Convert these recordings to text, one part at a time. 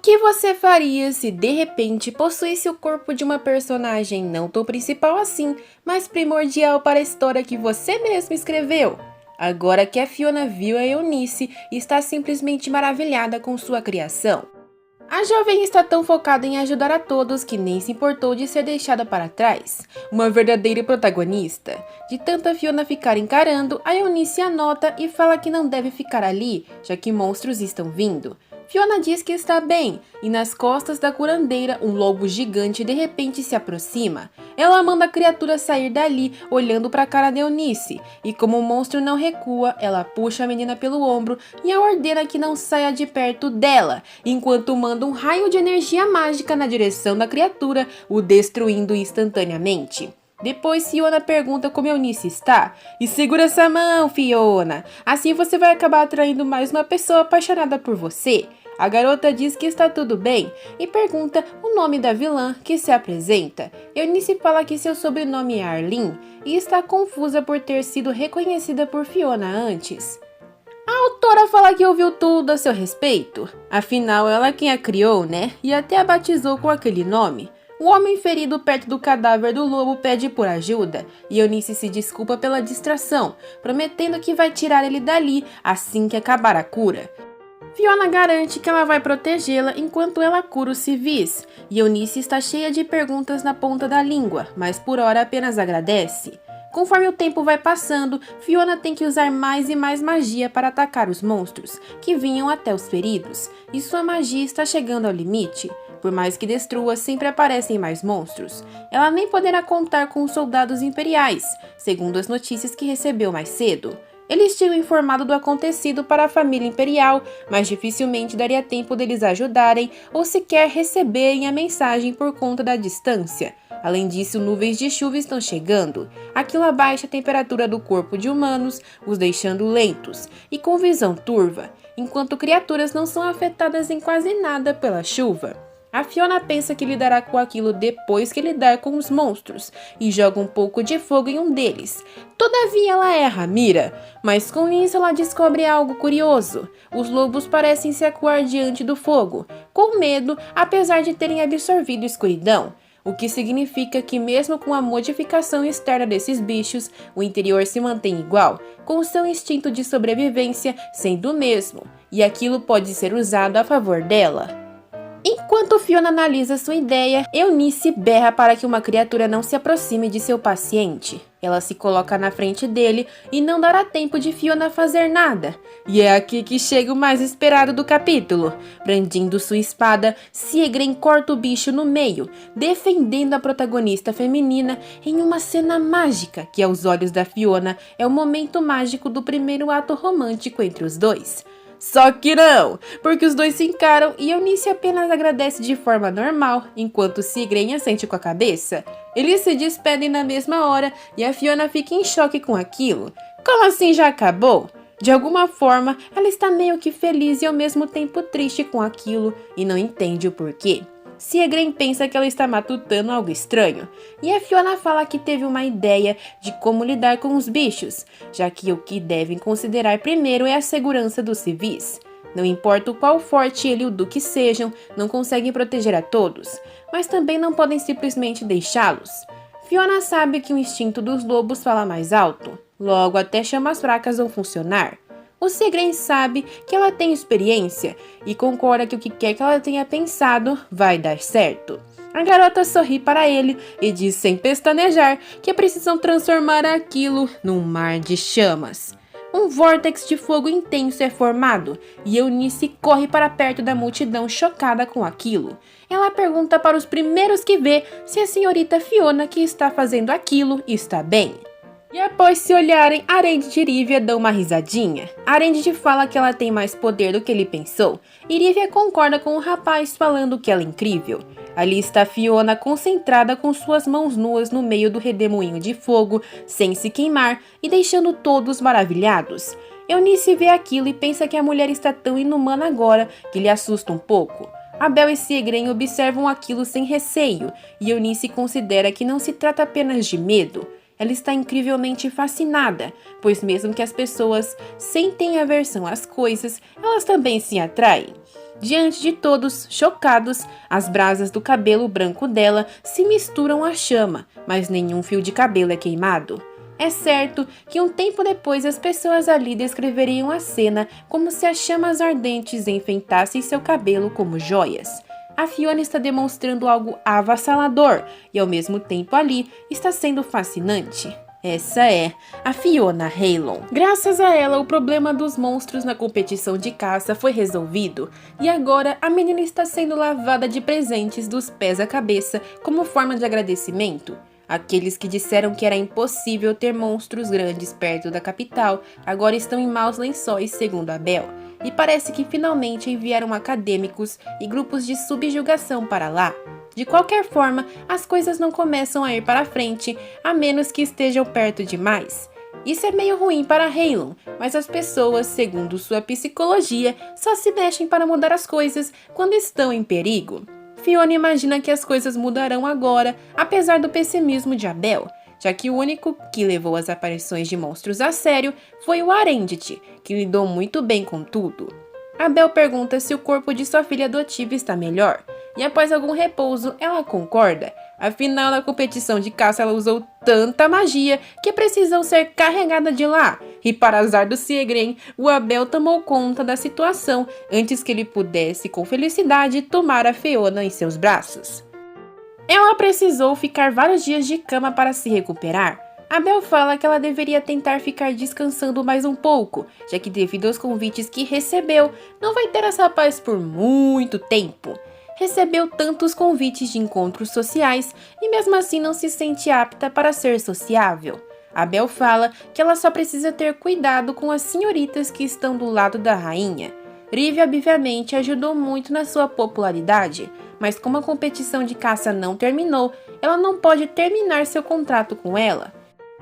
que você faria se de repente possuísse o corpo de uma personagem não tão principal assim, mas primordial para a história que você mesmo escreveu? Agora que a Fiona viu a Eunice, está simplesmente maravilhada com sua criação. A jovem está tão focada em ajudar a todos que nem se importou de ser deixada para trás. Uma verdadeira protagonista. De tanto a Fiona ficar encarando, a Eunice anota e fala que não deve ficar ali, já que monstros estão vindo. Fiona diz que está bem, e nas costas da curandeira um lobo gigante de repente se aproxima. Ela manda a criatura sair dali, olhando para a cara de Eunice, e como o monstro não recua, ela puxa a menina pelo ombro e a ordena que não saia de perto dela, enquanto manda um raio de energia mágica na direção da criatura, o destruindo instantaneamente. Depois Fiona pergunta como Eunice está, e segura essa mão, Fiona, assim você vai acabar atraindo mais uma pessoa apaixonada por você. A garota diz que está tudo bem e pergunta o nome da vilã que se apresenta. Eunice fala que seu sobrenome é Arlene e está confusa por ter sido reconhecida por Fiona antes. A autora fala que ouviu tudo a seu respeito, afinal ela quem a criou, né? E até a batizou com aquele nome. O homem ferido perto do cadáver do lobo pede por ajuda, e Eunice se desculpa pela distração, prometendo que vai tirar ele dali assim que acabar a cura. Fiona garante que ela vai protegê-la enquanto ela cura os civis, e Eunice está cheia de perguntas na ponta da língua, mas por hora apenas agradece. Conforme o tempo vai passando, Fiona tem que usar mais e mais magia para atacar os monstros, que vinham até os feridos, e sua magia está chegando ao limite. Por mais que destrua, sempre aparecem mais monstros. Ela nem poderá contar com os soldados imperiais, segundo as notícias que recebeu mais cedo. Eles tinham informado do acontecido para a família imperial, mas dificilmente daria tempo deles ajudarem ou sequer receberem a mensagem por conta da distância. Além disso, nuvens de chuva estão chegando. Aquilo abaixa a temperatura do corpo de humanos, os deixando lentos e com visão turva, enquanto criaturas não são afetadas em quase nada pela chuva. A Fiona pensa que lidará com aquilo depois que lidar com os monstros, e joga um pouco de fogo em um deles. Todavia ela erra a mira, mas com isso ela descobre algo curioso. Os lobos parecem se acuar diante do fogo, com medo, apesar de terem absorvido a escuridão. O que significa que mesmo com a modificação externa desses bichos, o interior se mantém igual, com seu instinto de sobrevivência sendo o mesmo, e aquilo pode ser usado a favor dela. Enquanto Fiona analisa sua ideia, Eunice berra para que uma criatura não se aproxime de seu paciente. Ela se coloca na frente dele e não dará tempo de Fiona fazer nada. E é aqui que chega o mais esperado do capítulo. Brandindo sua espada, Siegren corta o bicho no meio, defendendo a protagonista feminina em uma cena mágica que, aos olhos da Fiona, é o momento mágico do primeiro ato romântico entre os dois. Só que não, porque os dois se encaram e Eunice apenas agradece de forma normal, enquanto Siegren assente com a cabeça. Eles se despedem na mesma hora e a Fiona fica em choque com aquilo. Como assim já acabou? De alguma forma, ela está meio que feliz e ao mesmo tempo triste com aquilo e não entende o porquê. Siegren pensa que ela está matutando algo estranho, e a Fiona fala que teve uma ideia de como lidar com os bichos, já que o que devem considerar primeiro é a segurança dos civis. Não importa o qual forte ele e o Duque sejam, não conseguem proteger a todos, mas também não podem simplesmente deixá-los. Fiona sabe que o instinto dos lobos fala mais alto, logo até chamas fracas vão funcionar. O Siegren sabe que ela tem experiência e concorda que o que quer que ela tenha pensado vai dar certo. A garota sorri para ele e diz sem pestanejar que precisam transformar aquilo num mar de chamas. Um vórtex de fogo intenso é formado e Eunice corre para perto da multidão chocada com aquilo. Ela pergunta para os primeiros que vê se a senhorita Fiona que está fazendo aquilo está bem. E após se olharem, Arendit e Rivia dão uma risadinha. Arendit fala que ela tem mais poder do que ele pensou, e Rivia concorda com o rapaz falando que ela é incrível. Ali está Fiona concentrada com suas mãos nuas no meio do redemoinho de fogo, sem se queimar e deixando todos maravilhados. Eunice vê aquilo e pensa que a mulher está tão inumana agora que lhe assusta um pouco. Abel e Siegren observam aquilo sem receio, e Eunice considera que não se trata apenas de medo. Ela está incrivelmente fascinada, pois mesmo que as pessoas sentem aversão às coisas, elas também se atraem. Diante de todos, chocados, as brasas do cabelo branco dela se misturam à chama, mas nenhum fio de cabelo é queimado. É certo que um tempo depois as pessoas ali descreveriam a cena como se as chamas ardentes enfeitassem seu cabelo como joias. A Fiona está demonstrando algo avassalador e ao mesmo tempo ali está sendo fascinante. Essa é a Fiona Halon. Graças a ela, o problema dos monstros na competição de caça foi resolvido, e agora a menina está sendo lavada de presentes dos pés à cabeça como forma de agradecimento. Aqueles que disseram que era impossível ter monstros grandes perto da capital agora estão em maus lençóis, segundo a Belle, e parece que finalmente enviaram acadêmicos e grupos de subjugação para lá. De qualquer forma, as coisas não começam a ir para frente, a menos que estejam perto demais. Isso é meio ruim para Halon, mas as pessoas, segundo sua psicologia, só se mexem para mudar as coisas quando estão em perigo. Fiona imagina que as coisas mudarão agora, apesar do pessimismo de Abel, já que o único que levou as aparições de monstros a sério foi o Arendit, que lidou muito bem com tudo. Abel pergunta se o corpo de sua filha adotiva está melhor, e após algum repouso, ela concorda. Afinal, na competição de caça, ela usou tanta magia que precisam ser carregada de lá. E para azar do Siegren, o Abel tomou conta da situação antes que ele pudesse, com felicidade, tomar a Fiona em seus braços. Ela precisou ficar vários dias de cama para se recuperar. Abel fala que ela deveria tentar ficar descansando mais um pouco, já que devido aos convites que recebeu, não vai ter essa paz por muito tempo. Recebeu tantos convites de encontros sociais e mesmo assim não se sente apta para ser sociável. Abel fala que ela só precisa ter cuidado com as senhoritas que estão do lado da rainha. Rivia obviamente ajudou muito na sua popularidade, mas como a competição de caça não terminou, ela não pode terminar seu contrato com ela.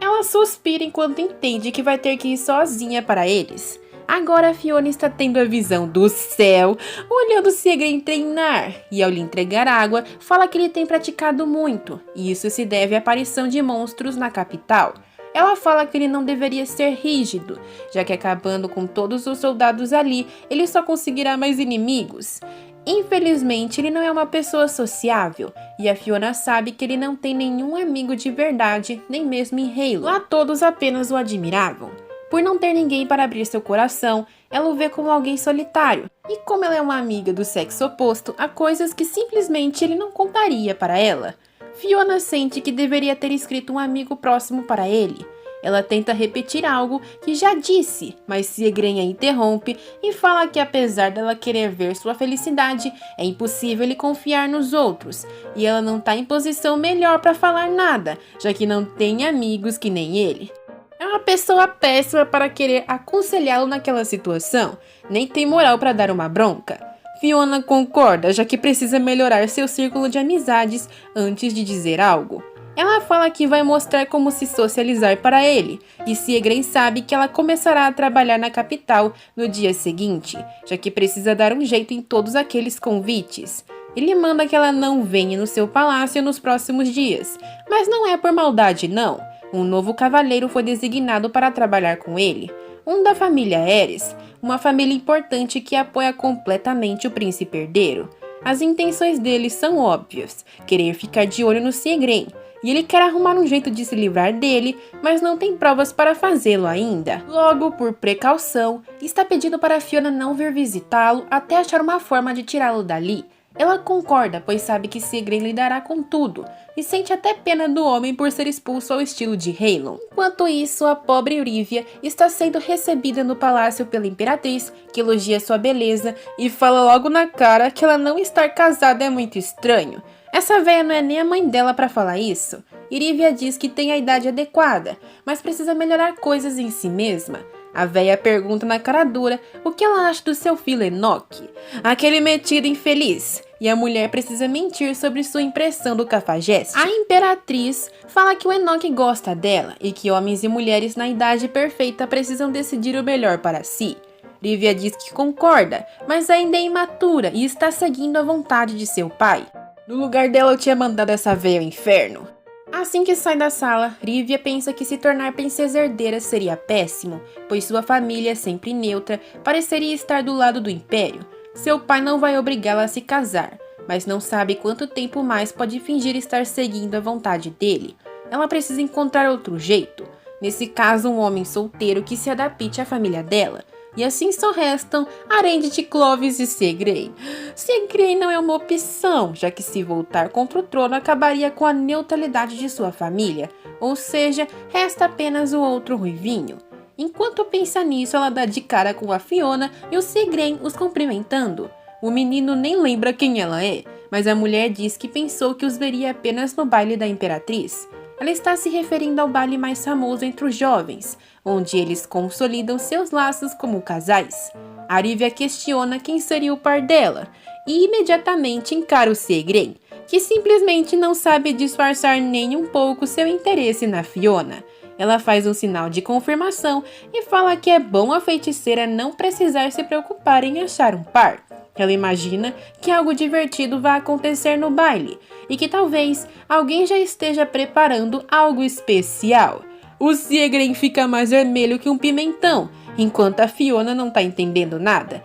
Ela suspira enquanto entende que vai ter que ir sozinha para eles. Agora a Fiona está tendo a visão do céu, olhando Siegren treinar, e ao lhe entregar água, fala que ele tem praticado muito, e isso se deve à aparição de monstros na capital. Ela fala que ele não deveria ser rígido, já que acabando com todos os soldados ali, ele só conseguirá mais inimigos. Infelizmente, ele não é uma pessoa sociável, e a Fiona sabe que ele não tem nenhum amigo de verdade, nem mesmo em Halo. Lá todos apenas o admiravam. Por não ter ninguém para abrir seu coração, ela o vê como alguém solitário. E como ela é uma amiga do sexo oposto, há coisas que simplesmente ele não contaria para ela. Fiona sente que deveria ter escrito um amigo próximo para ele. Ela tenta repetir algo que já disse, mas Siegren a interrompe e fala que apesar dela querer ver sua felicidade, é impossível ele confiar nos outros. E ela não está em posição melhor para falar nada, já que não tem amigos que nem ele. É uma pessoa péssima para querer aconselhá-lo naquela situação, nem tem moral para dar uma bronca. Fiona concorda, já que precisa melhorar seu círculo de amizades antes de dizer algo. Ela fala que vai mostrar como se socializar para ele, e Siegren sabe que ela começará a trabalhar na capital no dia seguinte, já que precisa dar um jeito em todos aqueles convites. Ele manda que ela não venha no seu palácio nos próximos dias, mas não é por maldade não. Um novo cavaleiro foi designado para trabalhar com ele, um da família Aerys, uma família importante que apoia completamente o príncipe herdeiro. As intenções dele são óbvias, querer ficar de olho no Siegren, e ele quer arrumar um jeito de se livrar dele, mas não tem provas para fazê-lo ainda. Logo, por precaução, está pedindo para Fiona não vir visitá-lo até achar uma forma de tirá-lo dali. Ela concorda, pois sabe que Siegren lidará com tudo, e sente até pena do homem por ser expulso ao estilo de Halon. Enquanto isso, a pobre Rivia está sendo recebida no palácio pela imperatriz, que elogia sua beleza e fala logo na cara que ela não estar casada é muito estranho. Essa véia não é nem a mãe dela para falar isso. Rivia diz que tem a idade adequada, mas precisa melhorar coisas em si mesma. A véia pergunta na cara dura o que ela acha do seu filho Enoch, aquele metido infeliz, e a mulher precisa mentir sobre sua impressão do cafajeste. A imperatriz fala que o Enoch gosta dela e que homens e mulheres na idade perfeita precisam decidir o melhor para si. Rivia diz que concorda, mas ainda é imatura e está seguindo a vontade de seu pai. No lugar dela eu tinha mandado essa véia ao inferno. Assim que sai da sala, Rivia pensa que se tornar princesa herdeira seria péssimo, pois sua família, sempre neutra, pareceria estar do lado do império. Seu pai não vai obrigá-la a se casar, mas não sabe quanto tempo mais pode fingir estar seguindo a vontade dele. Ela precisa encontrar outro jeito, nesse caso um homem solteiro que se adapte à família dela. E assim só restam Arendt, Clovis e Segrey. Segrey não é uma opção, já que se voltar contra o trono acabaria com a neutralidade de sua família, ou seja, resta apenas o outro ruivinho. Enquanto pensa nisso, ela dá de cara com a Fiona e o Segrey os cumprimentando. O menino nem lembra quem ela é, mas a mulher diz que pensou que os veria apenas no baile da Imperatriz. Ela está se referindo ao baile mais famoso entre os jovens, onde eles consolidam seus laços como casais. Arívia questiona quem seria o par dela e imediatamente encara o Segrey, que simplesmente não sabe disfarçar nem um pouco seu interesse na Fiona. Ela faz um sinal de confirmação e fala que é bom a feiticeira não precisar se preocupar em achar um par. Ela imagina que algo divertido vai acontecer no baile e que talvez alguém já esteja preparando algo especial. O Segrey fica mais vermelho que um pimentão, enquanto a Fiona não tá entendendo nada.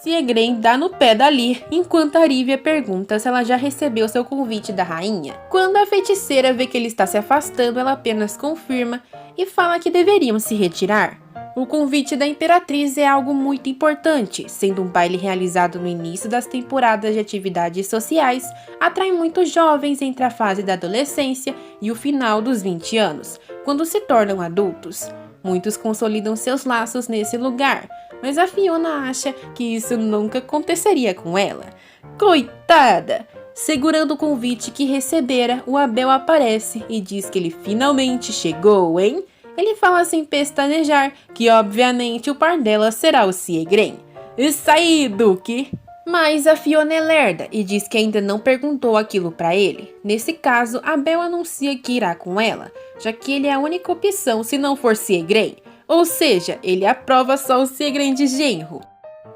Segrey dá no pé dali, enquanto Arívia pergunta se ela já recebeu seu convite da rainha. Quando a feiticeira vê que ele está se afastando, ela apenas confirma e fala que deveriam se retirar. O convite da Imperatriz é algo muito importante, sendo um baile realizado no início das temporadas de atividades sociais, atrai muitos jovens entre a fase da adolescência e o final dos 20 anos, quando se tornam adultos. Muitos consolidam seus laços nesse lugar, mas a Fiona acha que isso nunca aconteceria com ela. Coitada! Segurando o convite que recebera, o Abel aparece e diz que ele finalmente chegou, hein? Ele fala sem pestanejar que obviamente o par dela será o Segrey. Isso aí, Duque! Mas a Fiona é lerda e diz que ainda não perguntou aquilo pra ele. Nesse caso, Abel anuncia que irá com ela, já que ele é a única opção se não for Segrey. Ou seja, ele aprova só o Segrey de genro.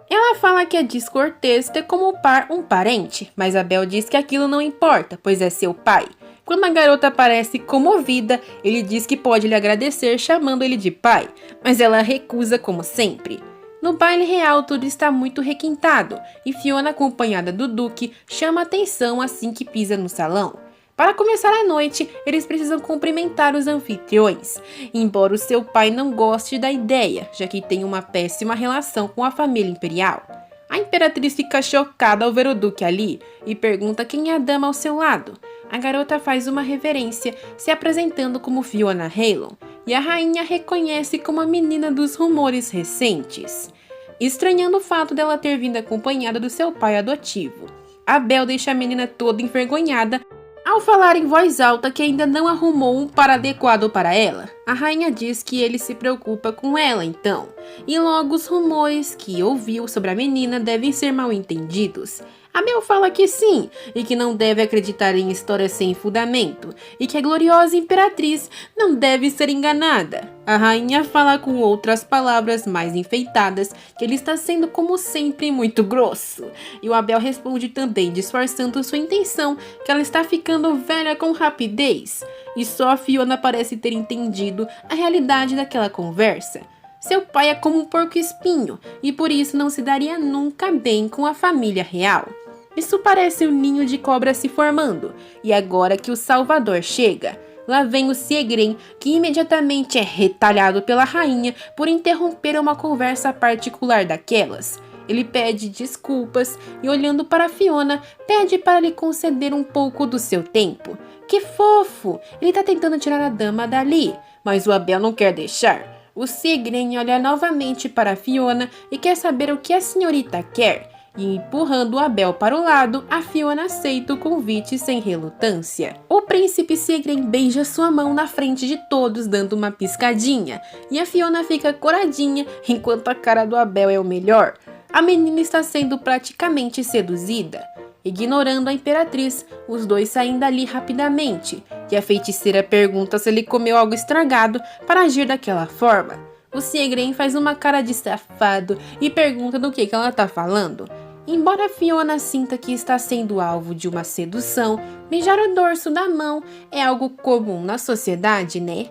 Ela fala que é descortês ter como par um parente, mas Abel diz que aquilo não importa, pois é seu pai. Quando a garota parece comovida, ele diz que pode lhe agradecer chamando ele de pai, mas ela recusa como sempre. No baile real tudo está muito requintado e Fiona, acompanhada do Duque, chama atenção assim que pisa no salão. Para começar a noite, eles precisam cumprimentar os anfitriões, embora o seu pai não goste da ideia, já que tem uma péssima relação com a família imperial. A Imperatriz fica chocada ao ver o Duque ali e pergunta quem é a dama ao seu lado. A garota faz uma reverência, se apresentando como Fiona Halon, e a rainha reconhece como a menina dos rumores recentes, estranhando o fato dela ter vindo acompanhada do seu pai adotivo. Abel deixa a menina toda envergonhada ao falar em voz alta que ainda não arrumou um par adequado para ela. A rainha diz que ele se preocupa com ela então, e logo os rumores que ouviu sobre a menina devem ser mal entendidos. Abel fala que sim, e que não deve acreditar em histórias sem fundamento, e que a gloriosa Imperatriz não deve ser enganada. A rainha fala com outras palavras mais enfeitadas que ele está sendo, como sempre, muito grosso. E o Abel responde também, disfarçando sua intenção, que ela está ficando velha com rapidez. E só a Fiona parece ter entendido a realidade daquela conversa. Seu pai é como um porco-espinho e por isso não se daria nunca bem com a família real. Isso parece um ninho de cobra se formando, e agora que o Salvador chega, lá vem o Segrey, que imediatamente é retalhado pela rainha por interromper uma conversa particular daquelas. Ele pede desculpas e, olhando para Fiona, pede para lhe conceder um pouco do seu tempo. Que fofo! Ele está tentando tirar a dama dali, mas o Abel não quer deixar. O Segrey olha novamente para Fiona e quer saber o que a senhorita quer. E empurrando o Abel para o lado, a Fiona aceita o convite sem relutância. O príncipe Segrey beija sua mão na frente de todos, dando uma piscadinha. E a Fiona fica coradinha, enquanto a cara do Abel é o melhor. A menina está sendo praticamente seduzida. Ignorando a Imperatriz, os dois saem dali rapidamente, e a feiticeira pergunta se ele comeu algo estragado para agir daquela forma. O Segrey faz uma cara de safado e pergunta do que ela está falando. Embora Fiona sinta que está sendo alvo de uma sedução, beijar o dorso da mão é algo comum na sociedade, né?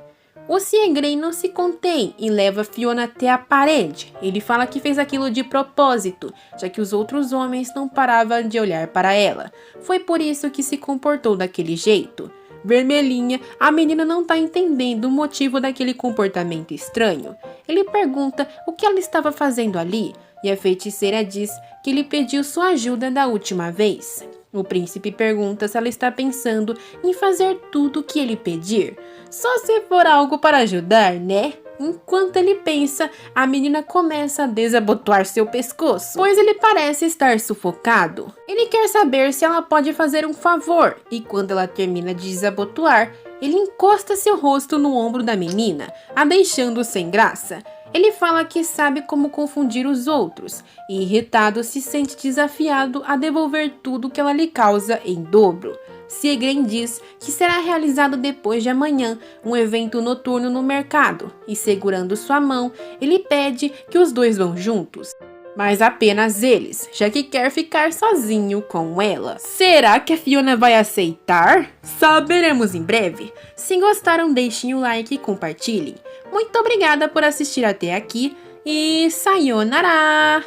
O Siegren não se contém e leva Fiona até a parede. Ele fala que fez aquilo de propósito, já que os outros homens não paravam de olhar para ela. Foi por isso que se comportou daquele jeito. Vermelhinha, a menina não está entendendo o motivo daquele comportamento estranho. Ele pergunta o que ela estava fazendo ali, e a feiticeira diz que ele pediu sua ajuda da última vez. O príncipe pergunta se ela está pensando em fazer tudo o que ele pedir. Só se for algo para ajudar, né? Enquanto ele pensa, a menina começa a desabotoar seu pescoço, pois ele parece estar sufocado. Ele quer saber se ela pode fazer um favor, e quando ela termina de desabotoar, ele encosta seu rosto no ombro da menina, a deixando sem graça. Ele fala que sabe como confundir os outros, e irritado se sente desafiado a devolver tudo que ela lhe causa em dobro. Siegren diz que será realizado depois de amanhã um evento noturno no mercado, e segurando sua mão, ele pede que os dois vão juntos. Mas apenas eles, já que quer ficar sozinho com ela. Será que a Fiona vai aceitar? Saberemos em breve. Se gostaram, deixem o like e compartilhem. Muito obrigada por assistir até aqui e sayonara!